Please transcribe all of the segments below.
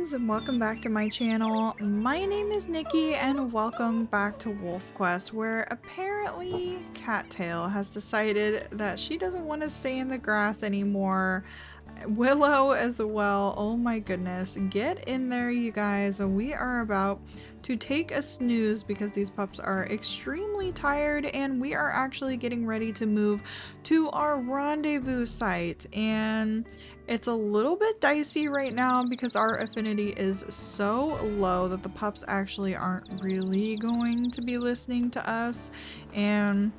friends, and welcome back to my channel. My name is Nikki and welcome back to Wolf Quest, where apparently Cattail has decided that she doesn't want to stay in the grass anymore. Willow as well. Oh my goodness. Get in there, you guys. We are about to take a snooze because these pups are extremely tired and we are actually getting ready to move to our rendezvous site. And it's a little bit dicey right now because our affinity is so low that the pups actually aren't really going to be listening to us. And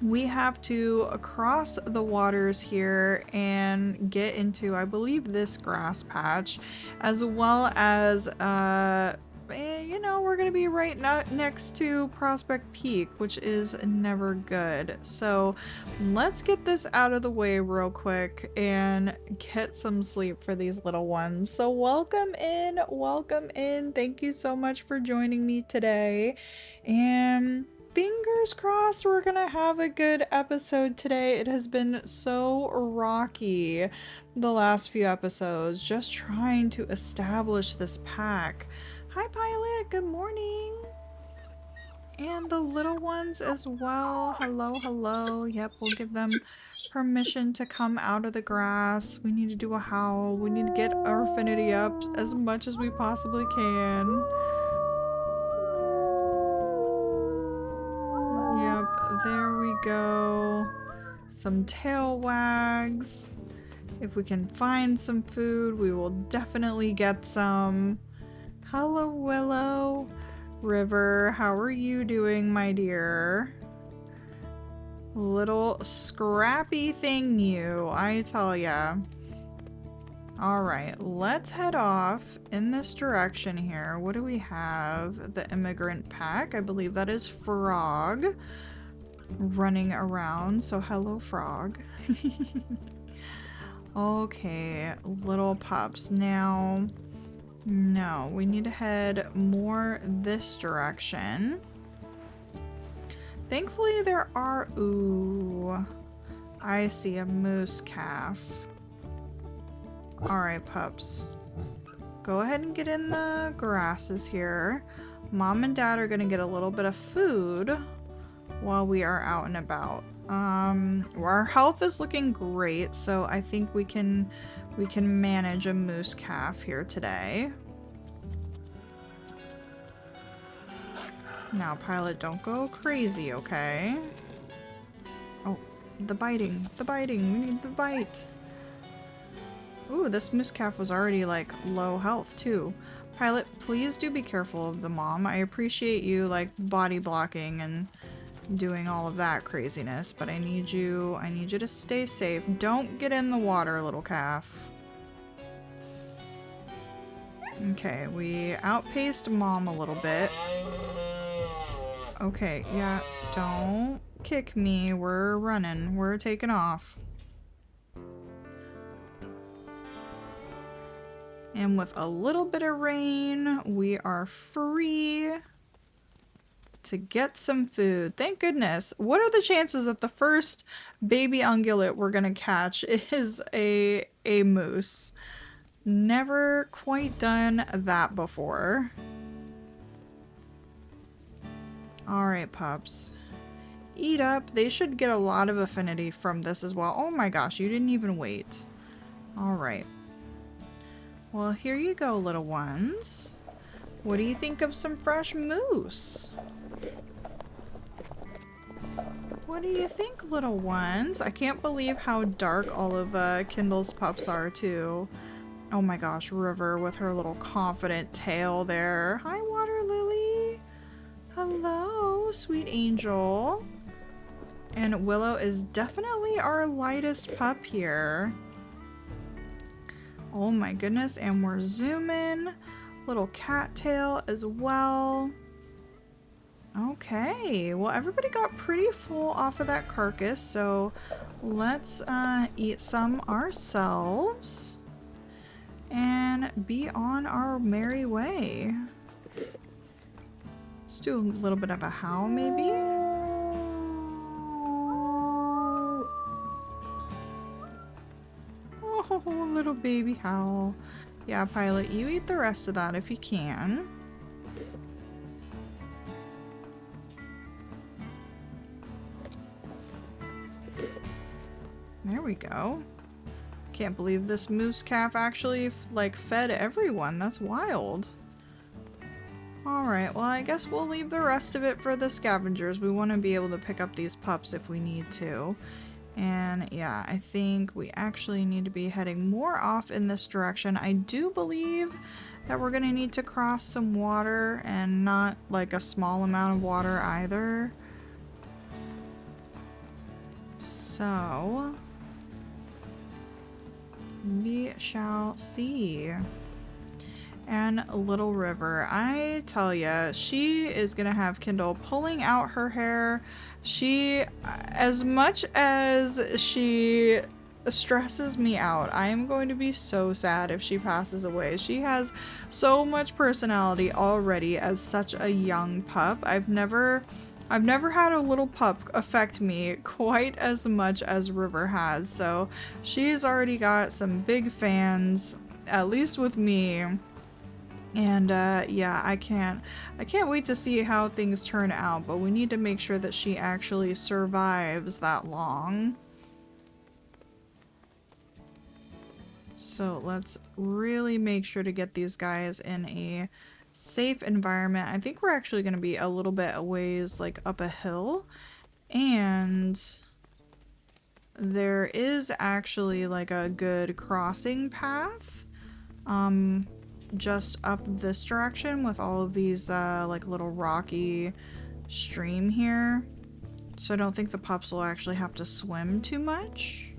we have to cross the waters here and get into, I believe, this grass patch, as well as, you know, we're gonna be right next to Prospect Peak, which is never good. So let's get this out of the way real quick and get some sleep for these little ones. So welcome in, welcome in. Thank you so much for joining me today. And fingers crossed we're gonna have a good episode today. It has been so rocky the last few episodes, just trying to establish this pack. Hi Pilot, good morning. And the little ones as well. Hello, hello. Yep, we'll give them permission to come out of the grass. We need to do a howl. We need to get our affinity up as much as we possibly can. Yep, there we go. Some tail wags. If we can find some food, we will definitely get some. Hello, Willow. River, how are you doing, my dear? Little scrappy thing you, I tell ya. Alright, let's head off in this direction here. What do we have? The immigrant pack. I believe that is Frog running around. So hello, Frog. Okay, little pups. Now, no, we need to head more this direction. Thankfully there are, ooh, I see a moose calf. Alright, pups. Go ahead and get in the grasses here. Mom and Dad are gonna get a little bit of food while we are out and about. Our health is looking great, so I think we can manage a moose calf here today. Now, Pilot, don't go crazy, okay? Oh, the biting, we need the bite. Ooh, this moose calf was already, like, low health, too. Pilot, please do be careful of the mom. I appreciate you, like, body blocking and doing all of that craziness, but I need you to stay safe. Don't get in the water, little calf. Okay, we outpaced mom a little bit. Okay, yeah, don't kick me. We're running. We're taking off. And with a little bit of rain, we are free to get some food. Thank goodness. What are the chances that the first baby ungulate we're gonna catch is a moose? Never quite done that before. Alright, pups. Eat up. They should get a lot of affinity from this as well. Oh my gosh, you didn't even wait. Alright. Well, here you go, little ones. What do you think of some fresh moose? What do you think, little ones? I can't believe how dark all of Kindle's pups are, too. Oh my gosh, River with her little confident tail there. Hi, Water Lily. Hello, sweet angel. And Willow is definitely our lightest pup here. Oh my goodness, and we're zooming. Little cattail as well. Okay, well everybody got pretty full off of that carcass, so let's eat some ourselves and be on our merry way. Let's do a little bit of a howl maybe. Oh, little baby howl. Yeah, Pilot, you eat the rest of that if you can. There we go. Can't believe this moose calf actually like fed everyone. That's wild. Alright, well I guess we'll leave the rest of it for the scavengers. We want to be able to pick up these pups if we need to. And yeah, I think we actually need to be heading more off in this direction. I do believe that we're going to need to cross some water, and not like a small amount of water either. So we shall see. And Little River, I tell ya, she is gonna have Kindle pulling out her hair. She, as much as she stresses me out, I am going to be so sad if she passes away. She has so much personality already as such a young pup. I've never had a little pup affect me quite as much as River has, so she's already got some big fans, at least with me. And yeah, I can't wait to see how things turn out, but we need to make sure that she actually survives that long. So let's really make sure to get these guys in a safe environment. I think we're actually going to be a little bit a ways like up a hill, and there is actually like a good crossing path just up this direction with all of these like little rocky stream here, so I don't think the pups will actually have to swim too much.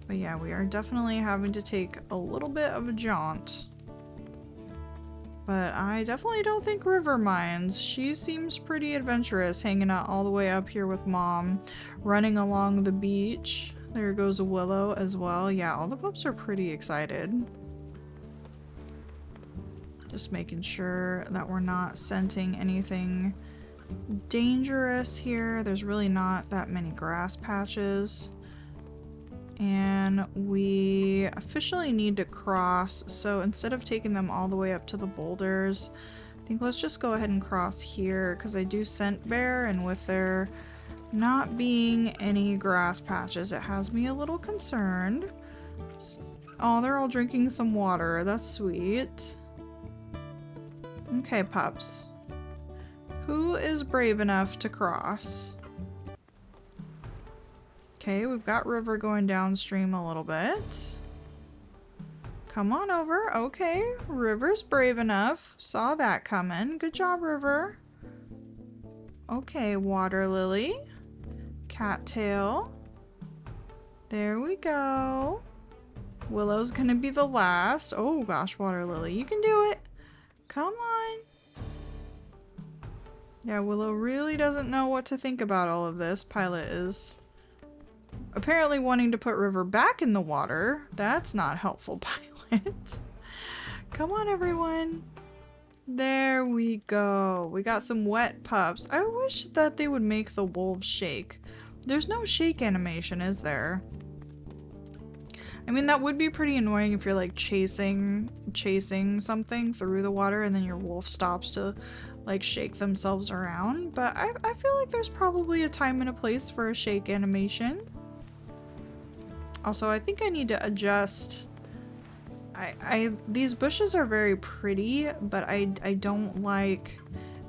But yeah, we are definitely having to take a little bit of a jaunt. But I definitely don't think River minds. She seems pretty adventurous, hanging out all the way up here with Mom, running along the beach. There goes a Willow as well. Yeah, all the pups are pretty excited. Just making sure that we're not scenting anything dangerous here. There's really not that many grass patches. And we officially need to cross, so instead of taking them all the way up to the boulders, I think let's just go ahead and cross here, because I do scent bear, and with there not being any grass patches, it has me a little concerned. Oh, they're all drinking some water. That's sweet. Okay, pups. Who is brave enough to cross? Okay, we've got River going downstream a little bit. Come on over. Okay, River's brave enough. Saw that coming. Good job, River. Okay, Water Lily. Cattail. There we go. Willow's gonna be the last. Oh gosh, Water Lily, you can do it. Come on. Yeah, Willow really doesn't know what to think about all of this. Pilot is apparently wanting to put River back in the water. That's not helpful, Pilot. Come on, everyone. There we go. We got some wet pups. I wish that they would make the wolves shake. There's no shake animation, is there? I mean, that would be pretty annoying if you're like chasing something through the water and then your wolf stops to like shake themselves around, but I feel like there's probably a time and a place for a shake animation. Also, I think I need to adjust. These bushes are very pretty, but I don't like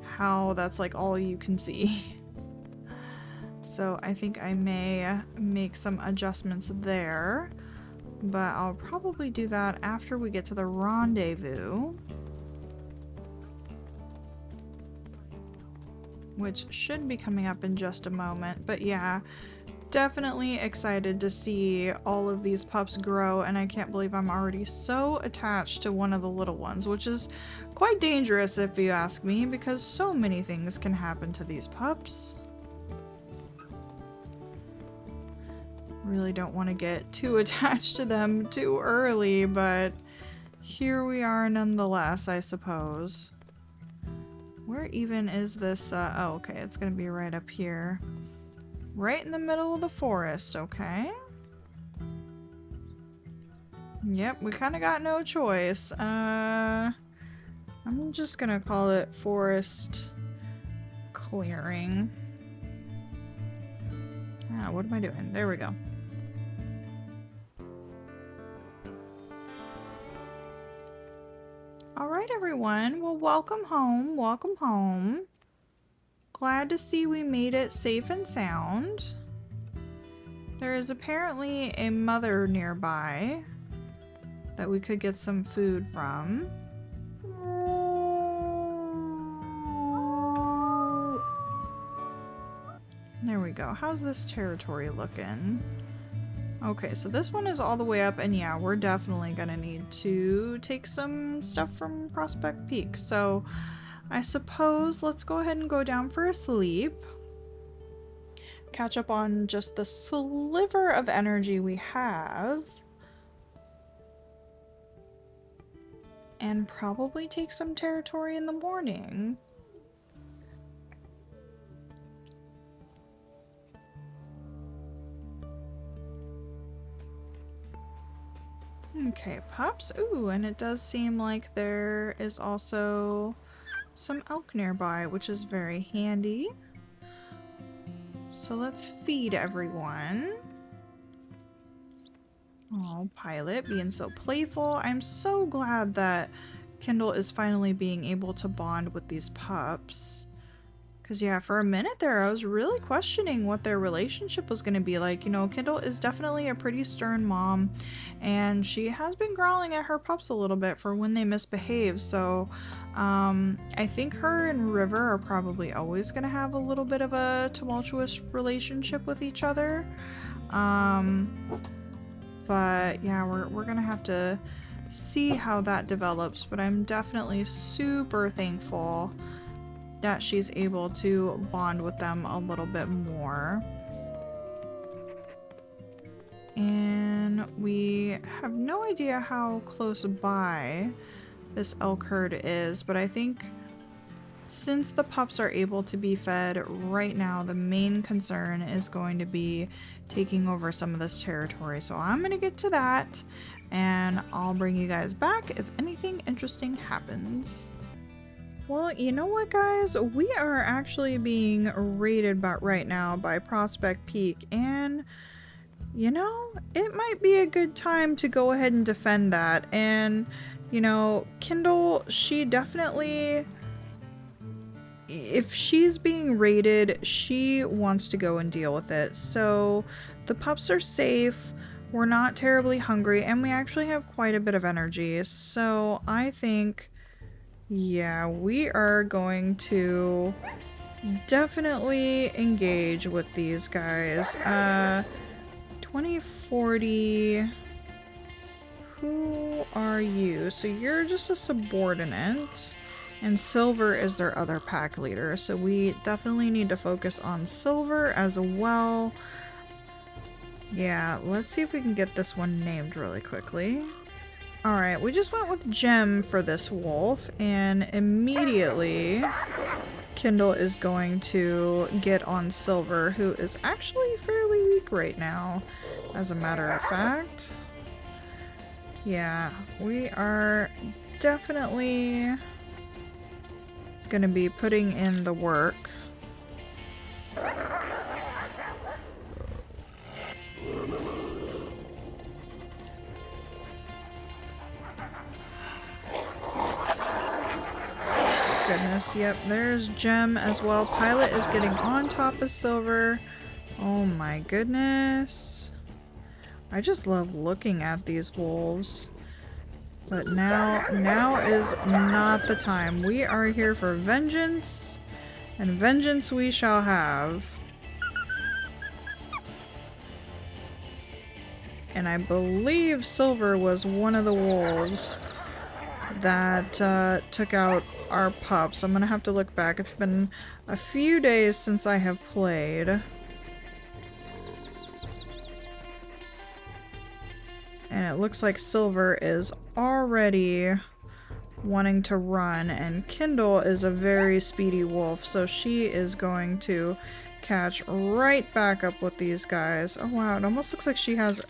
how that's like all you can see. So I think I may make some adjustments there, but I'll probably do that after we get to the rendezvous, which should be coming up in just a moment. But yeah, definitely excited to see all of these pups grow, and I can't believe I'm already so attached to one of the little ones, which is quite dangerous if you ask me, because so many things can happen to these pups. Really don't want to get too attached to them too early, but here we are nonetheless, I suppose. Where even is this? Oh, okay, it's gonna be right up here. Right in the middle of the forest, okay. Yep, we kind of got no choice. I'm just gonna call it forest clearing. Ah, what am I doing? There we go. Alright everyone, well welcome home, welcome home. Glad to see we made it safe and sound. There is apparently a mother nearby that we could get some food from. There we go. How's this territory looking? Okay, so this one is all the way up, and yeah, we're definitely gonna need to take some stuff from Prospect Peak. So I suppose let's go ahead and go down for a sleep. Catch up on just the sliver of energy we have. And probably take some territory in the morning. Okay, pups. Ooh, and it does seem like there is also some elk nearby, which is very handy. So let's feed everyone. Oh, Pilot being so playful. I'm so glad that Kindle is finally being able to bond with these pups. Because yeah, for a minute there, I was really questioning what their relationship was going to be like. You know, Kindle is definitely a pretty stern mom, and she has been growling at her pups a little bit for when they misbehave. So I think her and River are probably always going to have a little bit of a tumultuous relationship with each other. But yeah, we're going to have to see how that develops. But I'm definitely super thankful that she's able to bond with them a little bit more. And we have no idea how close by this elk herd is, but I think since the pups are able to be fed right now, the main concern is going to be taking over some of this territory. So I'm going to get to that, and I'll bring you guys back if anything interesting happens. Well, you know what, guys? We are actually being raided right now by Prospect Peak, and you know, it might be a good time to go ahead and defend that. And you know, Kindle, she definitely, if she's being raided, she wants to go and deal with it. So the pups are safe, we're not terribly hungry, and we actually have quite a bit of energy. So I think, yeah, we are going to definitely engage with these guys. 2040. Who are you? So you're just a subordinate, and Silver is their other pack leader. So we definitely need to focus on Silver as well. Yeah, let's see if we can get this one named really quickly. Alright, we just went with Gem for this wolf, and immediately Kindle is going to get on Silver, who is actually fairly weak right now, as a matter of fact. Yeah, we are definitely gonna be putting in the work. Goodness, yep, there's Gem as well. Pilot is getting on top of Silver. Oh my goodness. I just love looking at these wolves. But now is not the time. We are here for vengeance, and vengeance we shall have. And I believe Silver was one of the wolves that took out our pups. I'm gonna have to look back. It's been a few days since I have played. And it looks like Silver is already wanting to run, and Kindle is a very speedy wolf, so she is going to catch right back up with these guys. Oh wow, it almost looks like she has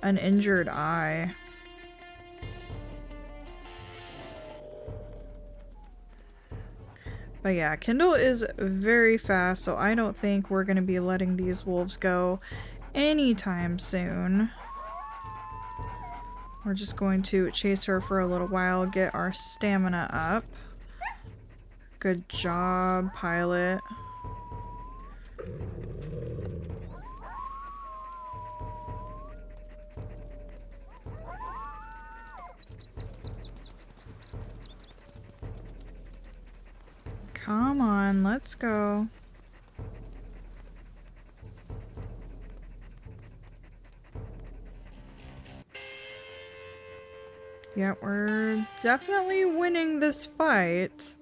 an injured eye. But yeah, Kindle is very fast, so I don't think we're going to be letting these wolves go anytime soon. We're just going to chase her for a little while, get our stamina up. Good job, Pilot. Come on, let's go. Yeah, we're definitely winning this fight.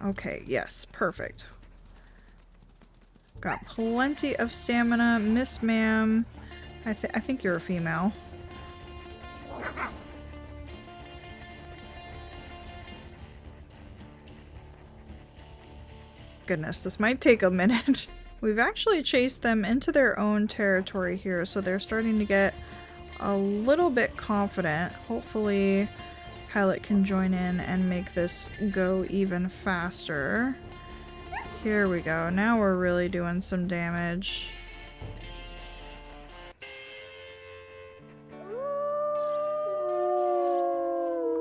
Okay, yes, perfect. Got plenty of stamina. Miss Ma'am, I think you're a female. Goodness, this might take a minute. We've actually chased them into their own territory here, so they're starting to get a little bit confident. Hopefully Pilot can join in and make this go even faster. Here we go. Now we're really doing some damage.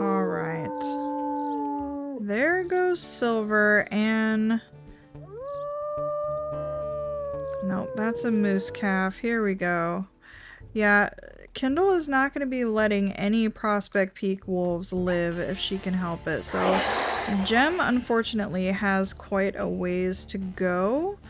Alright. There goes Silver, and... Nope, that's a moose calf. Here we go. Yeah, Kindle is not going to be letting any Prospect Peak wolves live if she can help it. So Gem, unfortunately, has quite a ways to go.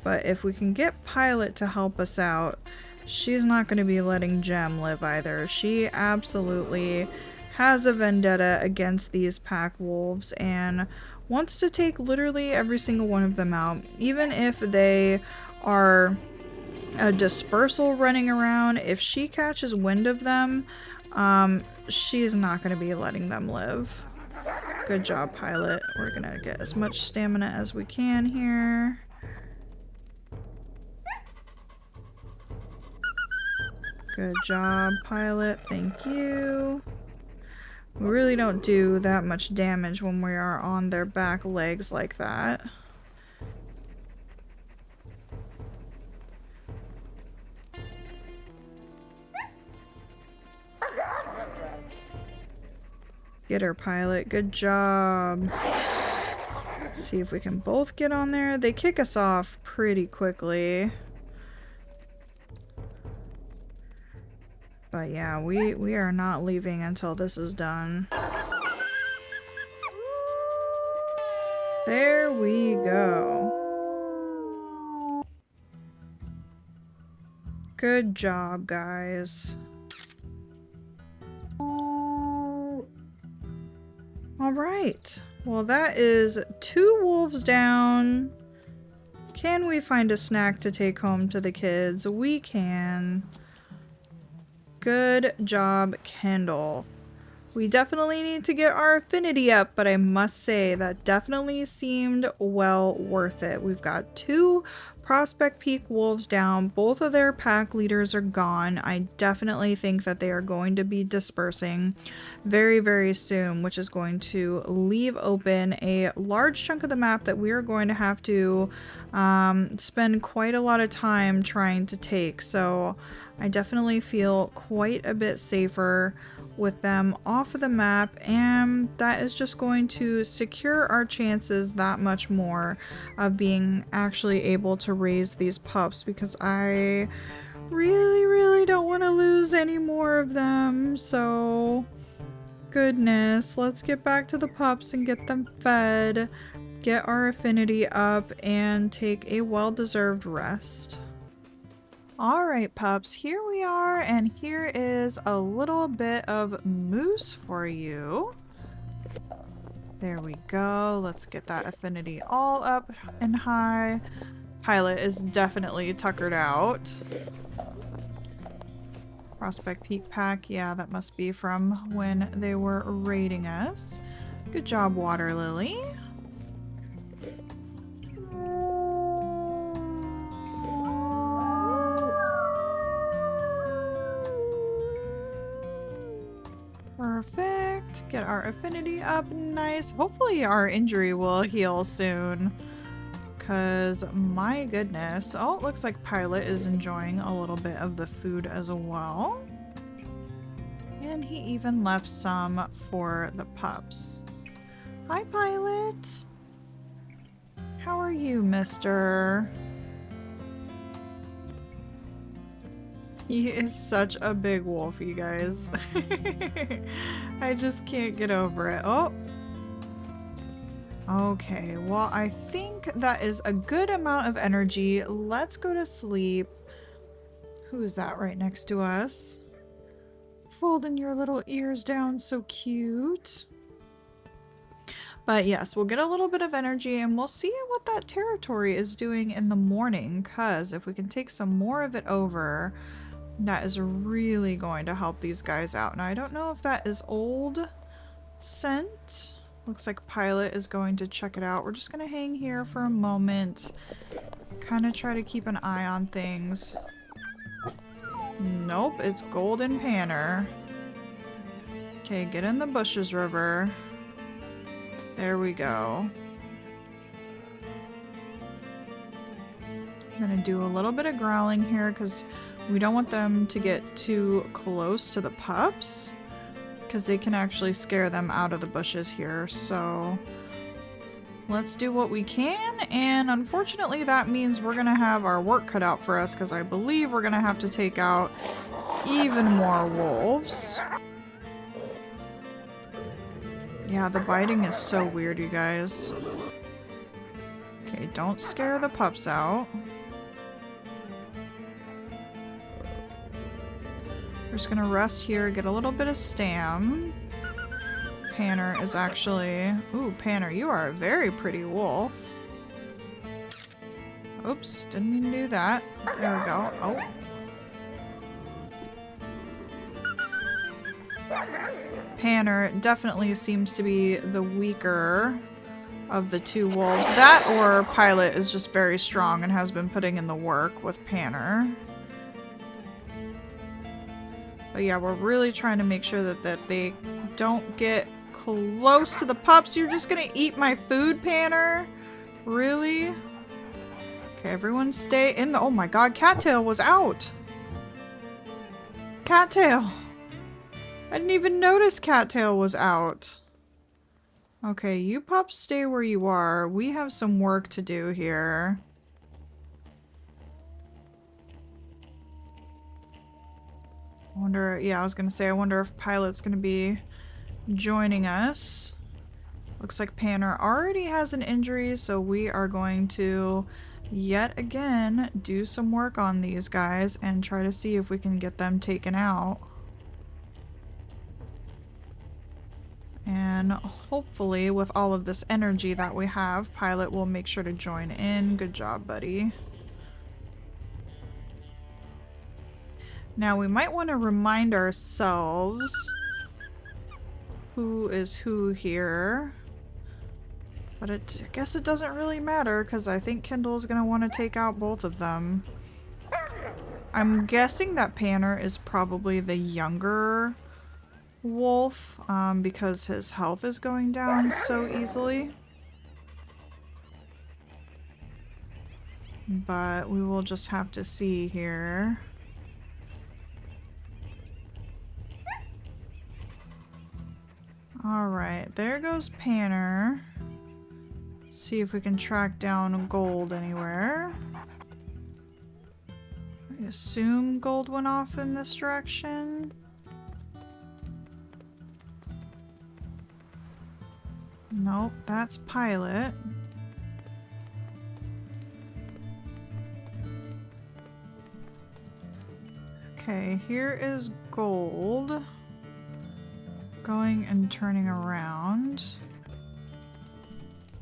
But if we can get Pilot to help us out, she's not going to be letting Gem live either. She absolutely has a vendetta against these pack wolves and wants to take literally every single one of them out. Even if they are a dispersal running around, if she catches wind of them, she's not going to be letting them live. Good job, Pilot. We're going to get as much stamina as we can here. Good job, Pilot. Thank you. We really don't do that much damage when we are on their back legs like that. Get her, Pilot. Good job. Let's see if we can both get on there. They kick us off pretty quickly. But yeah, we are not leaving until this is done. There we go. Good job, guys. Alright. Well, that is 2 wolves down. Can we find a snack to take home to the kids? We can. Good job, Kendall. We definitely need to get our affinity up, but I must say that definitely seemed well worth it. We've got 2 Prospect Peak wolves down. Both of their pack leaders are gone. I definitely think that they are going to be dispersing very, very soon, which is going to leave open a large chunk of the map that we are going to have to spend quite a lot of time trying to take. So I definitely feel quite a bit safer with them off of the map, and that is just going to secure our chances that much more of being actually able to raise these pups, because I really don't want to lose any more of them. So goodness, let's get back to the pups and get them fed, get our affinity up, and take a well-deserved rest. Alright, pups, here we are, and here is a little bit of moose for you. There we go. Let's get that affinity all up and high. Pilot is definitely tuckered out. Prospect Peak Pack, yeah, that must be from when they were raiding us. Good job, Water Lily. Perfect. Get our affinity up nice. Hopefully our injury will heal soon. Because, my goodness. Oh, it looks like Pilot is enjoying a little bit of the food as well. And he even left some for the pups. Hi, Pilot. How are you, mister? He is such a big wolf, you guys. I just can't get over it. Oh. Okay, well, I think that is a good amount of energy. Let's go to sleep. Who's that right next to us? Folding your little ears down, so cute. But yes, we'll get a little bit of energy and we'll see what that territory is doing in the morning, because if we can take some more of it over, that is really going to help these guys out. Now, I don't know if that is old scent. Looks like Pilot is going to check it out. We're just going to hang here for a moment, kind of try to keep an eye on things. Nope, it's Golden Panner. Okay, get in the bushes, River. There we go. I'm gonna do a little bit of growling here because we don't want them to get too close to the pups, because they can actually scare them out of the bushes here. So let's do what we can, and unfortunately that means we're gonna have our work cut out for us, because I believe we're gonna have to take out even more wolves. Yeah, the biting is so weird, you guys. Okay, don't scare the pups out. We're just gonna rest here, get a little bit of stam. Panner is actually... Ooh, Panner, you are a very pretty wolf. Oops, didn't mean to do that. There we go. Oh. Panner definitely seems to be the weaker of the two wolves. That or Pilot is just very strong and has been putting in the work with Panner. But yeah, we're really trying to make sure that they don't get close to the pups. You're just gonna eat my food, Panner? Really? Okay, everyone stay in the... Oh my god, Cattail was out! Cattail! I didn't even notice Cattail was out. Okay, you pups stay where you are. We have some work to do here. I wonder... Yeah, I was gonna say, I wonder if Pilot's gonna be joining us. Looks like Panner already has an injury, so we are going to yet again do some work on these guys and try to see if we can get them taken out. And hopefully with all of this energy that we have, Pilot will make sure to join in. Good job, buddy. Now we might want to remind ourselves who is who here. But I guess it doesn't really matter, because I think Kindle's going to want to take out both of them. I'm guessing that Panner is probably the younger wolf, because his health is going down so easily. But we will just have to see here. Alright, there goes Panner. See if we can track down Gold anywhere. I assume Gold went off in this direction. Nope, that's Pilot. Okay, here is Gold. Going and turning around.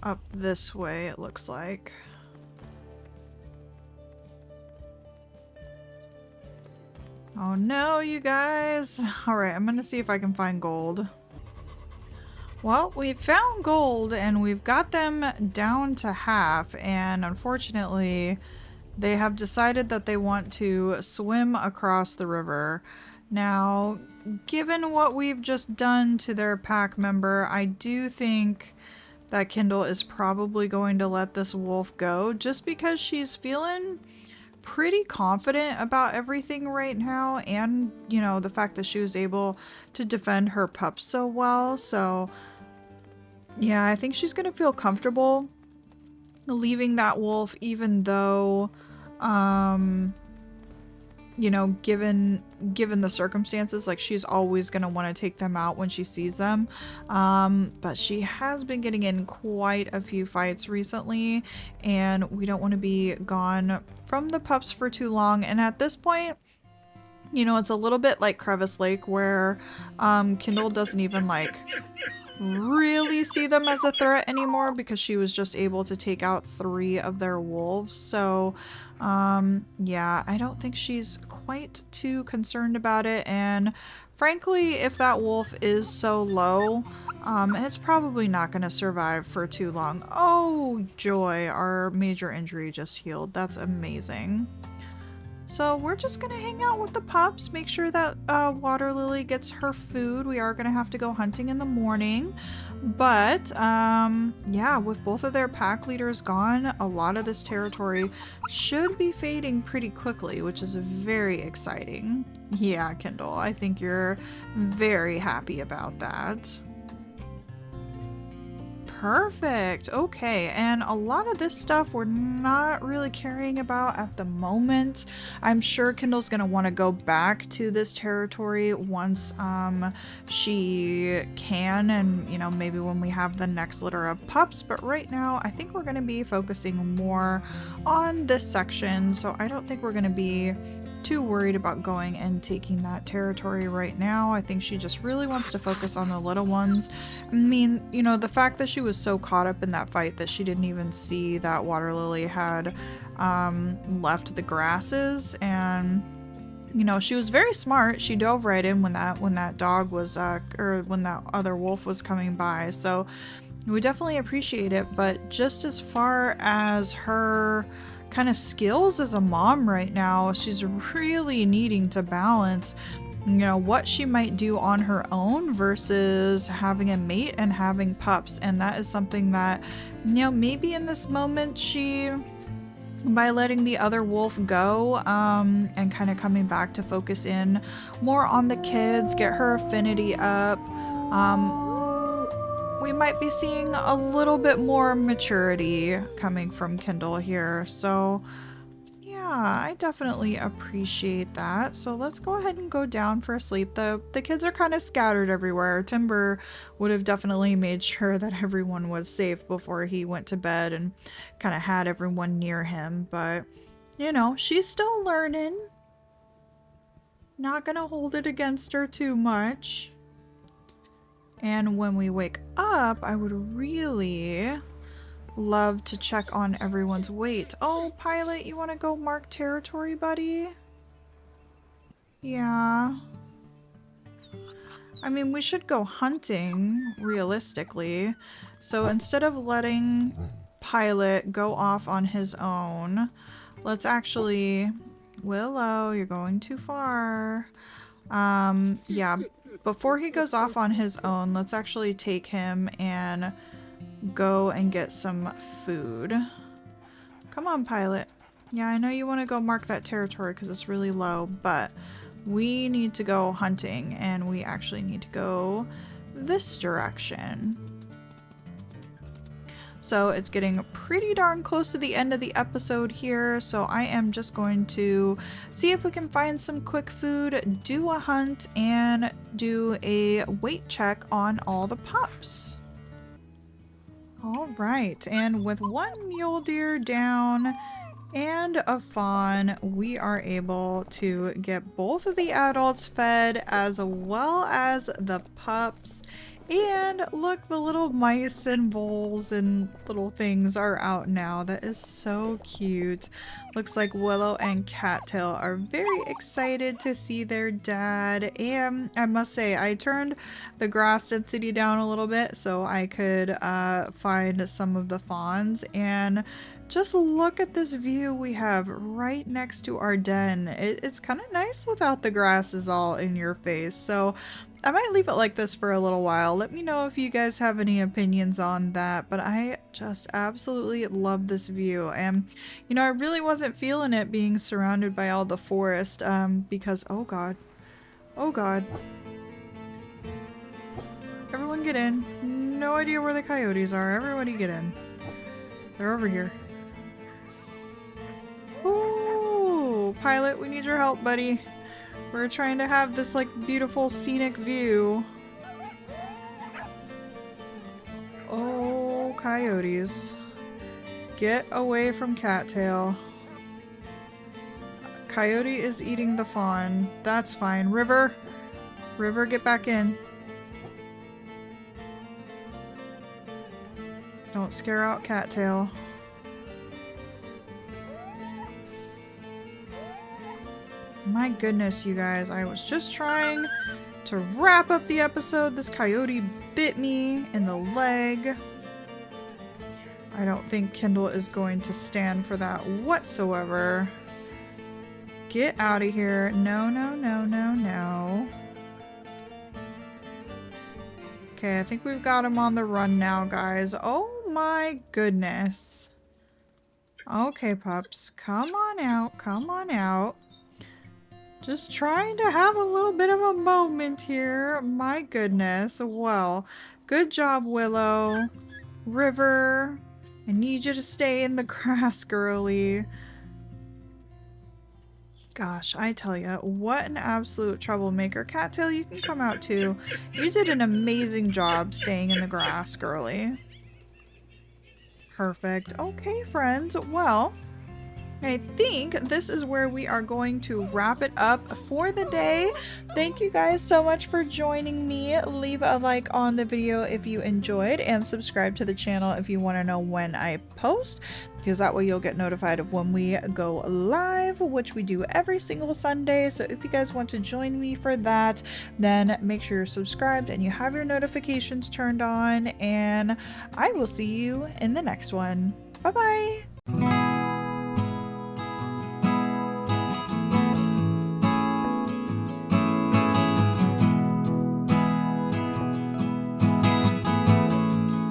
Up this way, it looks like. Oh no, you guys! Alright, I'm gonna see if I can find Gold. Well, we've found Gold and we've got them down to half, and unfortunately they have decided that they want to swim across the river. Now, given what we've just done to their pack member, I do think that Kindle is probably going to let this wolf go just because she's feeling pretty confident about everything right now, and you know, the fact that she was able to defend her pups so well. So yeah, I think she's gonna feel comfortable leaving that wolf, even though you know, given the circumstances, like she's always gonna want to take them out when she sees them. But she has been getting in quite a few fights recently, and we don't want to be gone from the pups for too long. And at this point, you know, it's a little bit like Crevice Lake, where Kindle doesn't even like really see them as a threat anymore because she was just able to take out 3 of their wolves. So yeah, I don't think she's quite too concerned about it. And frankly, if that wolf is so low, it's probably not going to survive for too long. Oh joy, our major injury just healed. That's amazing. So we're just gonna hang out with the pups, make sure that Water Lily gets her food. We are gonna have to go hunting in the morning. But yeah, with both of their pack leaders gone, a lot of this territory should be fading pretty quickly, which is very exciting. Yeah, Kindle, I think you're very happy about that. Perfect. Okay, and a lot of this stuff we're not really caring about at the moment. I'm sure Kindle's gonna want to go back to this territory once she can, and you know, maybe when we have the next litter of pups. But right now I think we're gonna be focusing more on this section, so I don't think we're gonna be too worried about going and taking that territory right now. I think she just really wants to focus on the little ones. I mean, you know, the fact that she was so caught up in that fight that she didn't even see that Water Lily had left the grasses, and you know, she was very smart. She dove right in when that dog was or when that other wolf was coming by. So we definitely appreciate it. But just as far as her kind of skills as a mom right now, she's really needing to balance, you know, what she might do on her own versus having a mate and having pups. And that is something that, you know, maybe in this moment she, by letting the other wolf go and kind of coming back to focus in more on the kids, get her affinity up, we might be seeing a little bit more maturity coming from Kindle here. So yeah, I definitely appreciate that. So let's go ahead and go down for a sleep. The kids are kind of scattered everywhere. Timber would have definitely made sure that everyone was safe before he went to bed and kind of had everyone near him. But you know, she's still learning. Not gonna hold it against her too much. And when we wake up, I would really love to check on everyone's weight. Oh, Pilot, you want to go mark territory, buddy? Yeah. I mean, we should go hunting, realistically. So instead of letting Pilot go off on his own, let's actually... Willow, you're going too far. Yeah. Before he goes off on his own, let's actually take him and go and get some food. Come on, Pilot. Yeah, I know you want to go mark that territory because it's really low, but we need to go hunting, and we actually need to go this direction. So it's getting pretty darn close to the end of the episode here, so I am just going to see if we can find some quick food, do a hunt, and do a weight check on all the pups. All right, and with 1 mule deer down and a fawn, we are able to get both of the adults fed as well as the pups. And look, the little mice and voles and little things are out now. That is so cute. Looks like Willow and Cattail are very excited to see their dad. And I must say, I turned the grass density down a little bit so I could find some of the fawns. And just look at this view we have right next to our den. It's kind of nice without the grass is all in your face. So I might leave it like this for a little while. Let me know if you guys have any opinions on that, but I just absolutely love this view. And, you know, I really wasn't feeling it being surrounded by all the forest because, oh god. Oh god. Everyone get in. No idea where the coyotes are. Everybody get in. They're over here. Ooh, Pilot, we need your help, buddy. We're trying to have this like beautiful scenic view. Oh, coyotes. Get away from Cattail. Coyote is eating the fawn. That's fine. River! River, get back in. Don't scare out Cattail. My goodness, you guys, I was just trying to wrap up the episode. This coyote bit me in the leg. I don't think Kindle is going to stand for that whatsoever. Get out of here. No, no, no, no, no. Okay, I think we've got him on the run now, guys. Oh my goodness. Okay, pups. Come on out. Come on out. Just trying to have a little bit of a moment here. My goodness. Well, good job, Willow. River, I need you to stay in the grass, girly. Gosh, I tell ya, what an absolute troublemaker. Cattail, you can come out too. You did an amazing job staying in the grass, girly. Perfect. Okay, friends. Well, I think this is where we are going to wrap it up for the day. Thank you guys so much for joining me. Leave a like on the video if you enjoyed and subscribe to the channel if you want to know when I post, because that way you'll get notified of when we go live, which we do every single Sunday. So if you guys want to join me for that, then make sure you're subscribed and you have your notifications turned on, and I will see you in the next one. Bye bye.